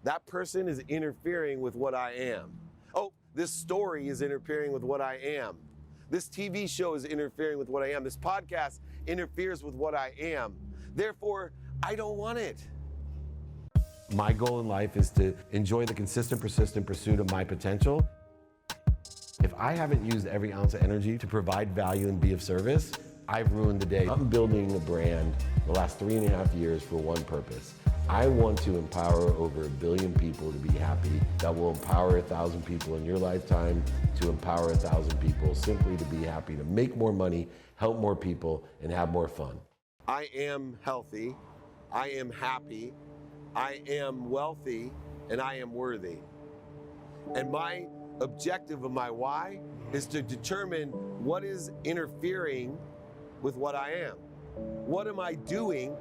That person is interfering with what I am. Oh, this story is interfering with what I am. This TV show is interfering with what I am. This podcast interferes with what I am. Therefore, I don't want it. My goal in life is to enjoy the consistent, persistent pursuit of my potential. If I haven't used every ounce of energy to provide value and be of service, I've ruined the day. I'm building a brand the last 3.5 years for one purpose. I want to empower over 1 billion people to be happy. That will empower 1,000 people in your lifetime to empower 1,000 people simply to be happy, to make more money, help more people, and have more fun. I am healthy, I am happy, I am wealthy, and I am worthy. And my objective of my why is to determine what is interfering with what I am. What am I doing?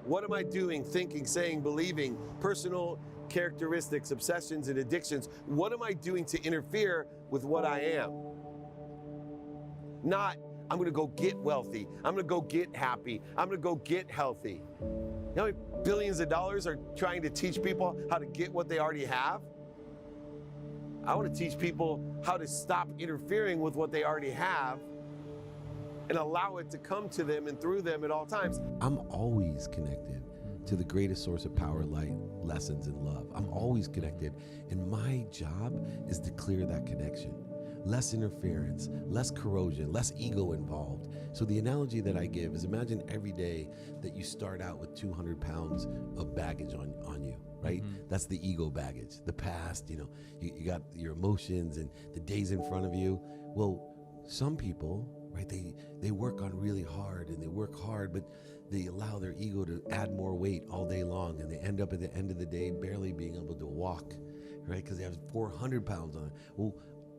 What am I doing, thinking, saying, believing, personal characteristics, obsessions, and addictions? What am I doing to interfere with what I am? Not, I'm gonna go get wealthy, I'm gonna go get happy, I'm gonna go get healthy. You know how many billions of dollars are trying to teach people how to get what they already have? I want to teach people how to stop interfering with what they already have and allow it to come to them and through them at all times. I'm always connected to the greatest source of power, light, lessons, and love. I'm always connected, and my job is to clear that connection. Less interference, less corrosion, less ego involved. So the analogy that I give is, imagine every day that you start out with 200 pounds of baggage on you, right? Mm-hmm. That's the ego baggage, the past, you got your emotions and the days in front of you. Well, some people, right, they work on really hard and they work hard, but they allow their ego to add more weight all day long, and they end up at the end of the day barely being able to walk, right? Because they have 400 pounds on it. Well,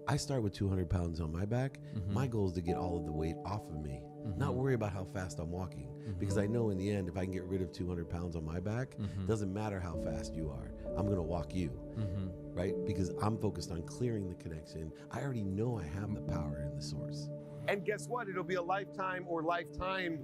I start with 200 pounds on my back. Mm-hmm. My goal is to get all of the weight off of me, mm-hmm. not worry about how fast I'm walking, mm-hmm. because I know in the end, if I can get rid of 200 pounds on my back, mm-hmm. doesn't matter how fast you are, I'm gonna walk you, mm-hmm. right? Because I'm focused on clearing the connection. I already know I have the power in the source. And guess what? It'll be a lifetime or lifetime,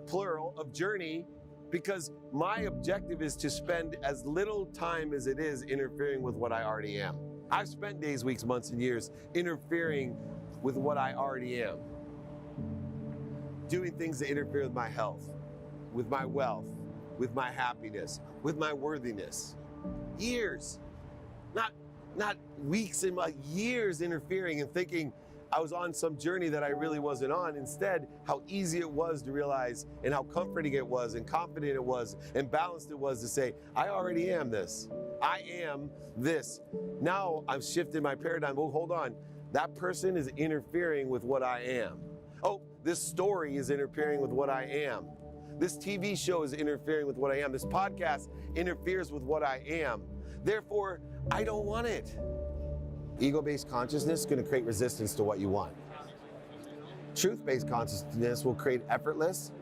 plural, of journey, because my objective is to spend as little time as it is interfering with what I already am. I've spent days, weeks, months, and years interfering with what I already am. Doing things that interfere with my health, with my wealth, with my happiness, with my worthiness. Years, not weeks and years interfering and thinking I was on some journey that I really wasn't on. Instead, how easy it was to realize, and how comforting it was, and confident it was, and balanced it was to say, I already am this. I am this. Now I've shifted my paradigm. Oh, hold on. That person is interfering with what I am. Oh, this story is interfering with what I am. This TV show is interfering with what I am. This podcast interferes with what I am. Therefore, I don't want it. Ego-based consciousness is going to create resistance to what you want. Truth-based consciousness will create effortless,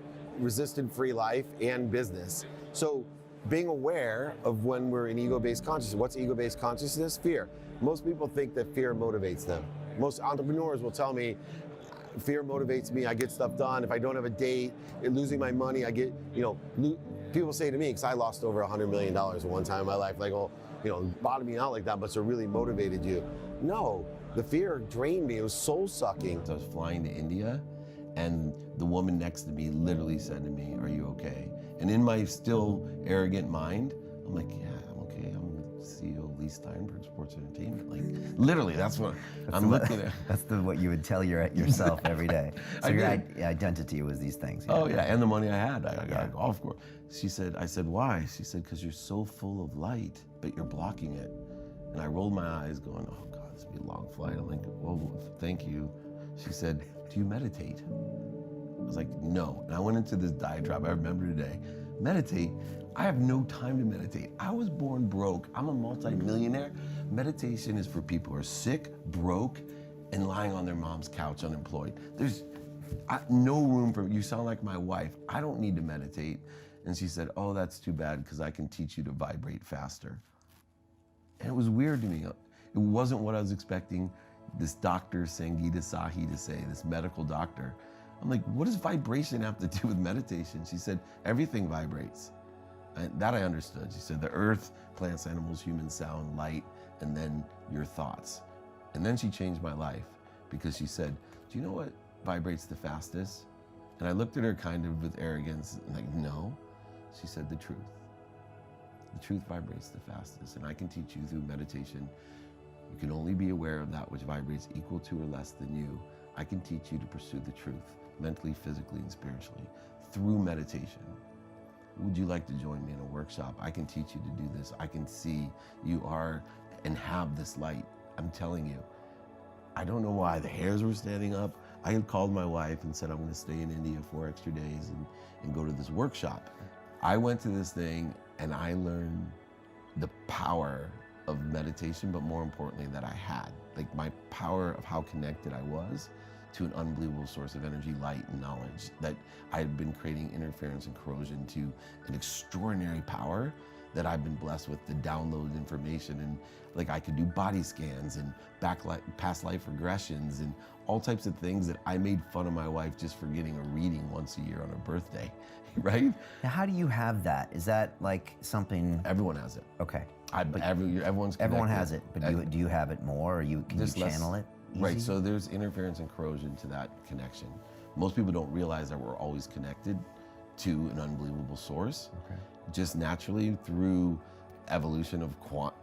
resistance-free life and business. So being aware of when we're in ego-based consciousness. What's ego-based consciousness? Fear. Most people think that fear motivates them. Most entrepreneurs will tell me, fear motivates me, I get stuff done. If I don't have a date, losing my money, I get, people say to me, because I lost over $100 million at one time in my life, like, oh, bottoming out like that, but it really motivated you. No, the fear drained me. It was soul sucking. I was flying to India, and the woman next to me literally said to me, "Are you okay?" And in my still arrogant mind, I'm like, yeah, I'm okay. I'm the CEO of Lee Steinberg Sports Entertainment. Like, literally, that's what I'm looking at. That's what you would tell yourself every day. So your identity was these things. Oh yeah, and the money I had. I got a golf course. I said, why? She said, because you're so full of light, but you're blocking it. And I rolled my eyes going, oh God, this will be a long flight. I'm like, well, thank you. She said, do you meditate? I was like, no. And I went into this diatribe, I remember today. Meditate? I have no time to meditate. I was born broke. I'm a multi-millionaire. Meditation is for people who are sick, broke, and lying on their mom's couch unemployed. There's no room for, you sound like my wife. I don't need to meditate. And she said, oh, that's too bad, because I can teach you to vibrate faster. And it was weird to me. It wasn't what I was expecting this Dr. Sangeeta Sahi to say, this medical doctor. I'm like, what does vibration have to do with meditation? She said, everything vibrates. That I understood. She said the earth, plants, animals, humans, sound, light, and then your thoughts. And then she changed my life because she said, do you know what vibrates the fastest? And I looked at her kind of with arrogance, like, no. She said, the truth. The truth vibrates the fastest, and I can teach you through meditation. You can only be aware of that which vibrates equal to or less than you. I can teach you to pursue the truth, mentally, physically, and spiritually, through meditation. Would you like to join me in a workshop? I can teach you to do this. I can see you are and have this light. I'm telling you. I don't know why the hairs were standing up. I had called my wife and said, I'm going to stay in India 4 extra days and go to this workshop. I went to this thing and I learned the power of meditation, but more importantly, that I had. Like my power of how connected I was to an unbelievable source of energy, light, and knowledge, that I had been creating interference and corrosion to an extraordinary power that I've been blessed with to download information. And like I could do body scans and past life regressions and all types of things that I made fun of my wife just for getting a reading once a year on her birthday, right? Now, how do you have that? Is that like something? Everyone has it. Okay. Everyone has it, but do you have it more, or can you channel it? Easy? Right, so there's interference and corrosion to that connection. Most people don't realize that we're always connected to an unbelievable source. Okay. Just naturally through evolution of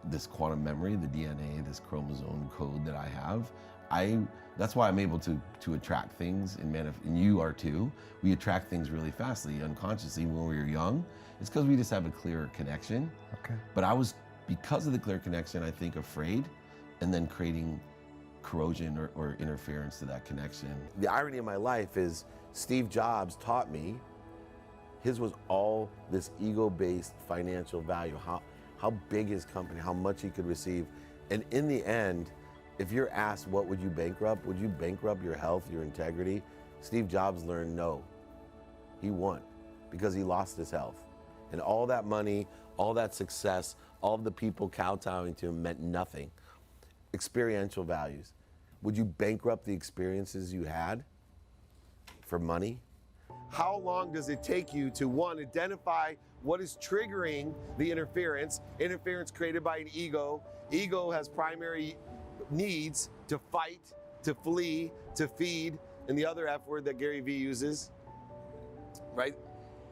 this quantum memory, the DNA, this chromosome code that I have. That's why I'm able to attract things, and you are too. We attract things really fastly, unconsciously when we were young. It's because we just have a clearer connection. Okay. But I was, because of the clear connection, I think afraid, and then creating corrosion or interference to that connection. The irony of my life is Steve Jobs taught me, his was all this ego-based financial value, how big his company, how much he could receive. And in the end, if you're asked what would you bankrupt your health, your integrity? Steve Jobs learned no. He won because he lost his health. And all that money, all that success, all of the people kowtowing to him meant nothing. Experiential values. Would you bankrupt the experiences you had for money? How long does it take you to, one, identify what is triggering the interference? Interference created by an ego. Ego has primary needs to fight, to flee, to feed, and the other F word that Gary Vee uses, right?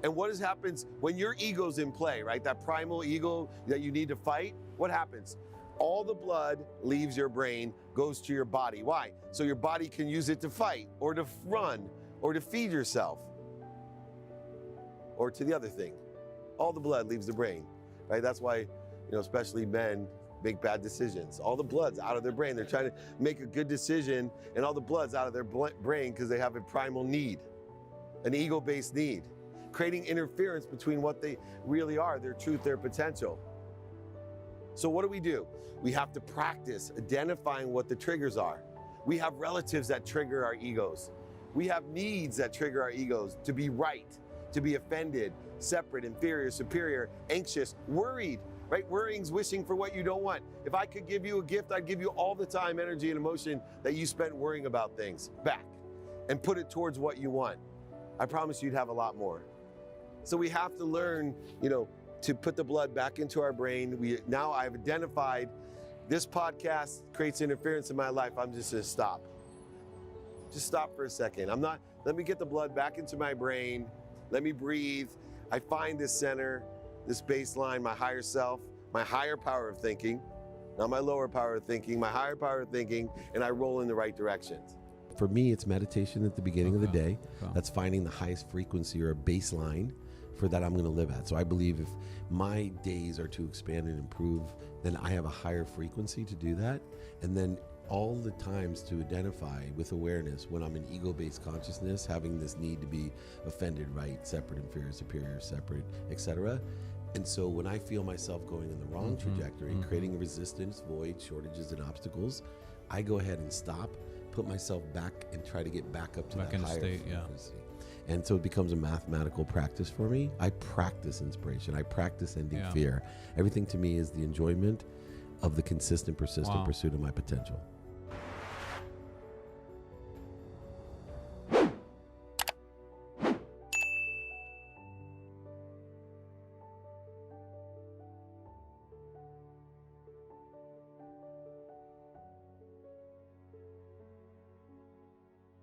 And what happens when your ego's in play, right? That primal ego that you need to fight, what happens? All the blood leaves your brain, goes to your body. Why? So your body can use it to fight, or to run, or to feed yourself, or to the other thing. All the blood leaves the brain, right? That's why, especially men make bad decisions. All the blood's out of their brain. They're trying to make a good decision, and all the blood's out of their brain because they have a primal need, an ego-based need, creating interference between what they really are, their truth, their potential. So what do? We have to practice identifying what the triggers are. We have relatives that trigger our egos. We have needs that trigger our egos, to be right, to be offended, separate, inferior, superior, anxious, worried, right? Worrying's wishing for what you don't want. If I could give you a gift, I'd give you all the time, energy, and emotion that you spent worrying about things back and put it towards what you want. I promise you'd have a lot more. So we have to learn, to put the blood back into our brain. Now I've identified this podcast creates interference in my life. I'm just gonna stop. Just stop for a second. Let me get the blood back into my brain. Let me breathe. I find this center, this baseline, my higher self, my higher power of thinking, not my lower power of thinking, my higher power of thinking, and I roll in the right directions. For me, it's meditation at the beginning of the day. That's finding the highest frequency or a baseline for that I'm going to live at. So I believe if my days are to expand and improve, then I have a higher frequency to do that. And then all the times to identify with awareness when I'm in ego-based consciousness, having this need to be offended, right, separate, inferior, superior, separate, etc. And so when I feel myself going in the wrong trajectory, creating resistance, void, shortages, and obstacles, I go ahead and stop, put myself back, and try to get back up to that higher frequency. And so it becomes a mathematical practice for me. I practice inspiration. I practice ending fear. Everything to me is the enjoyment of the consistent, persistent pursuit of my potential.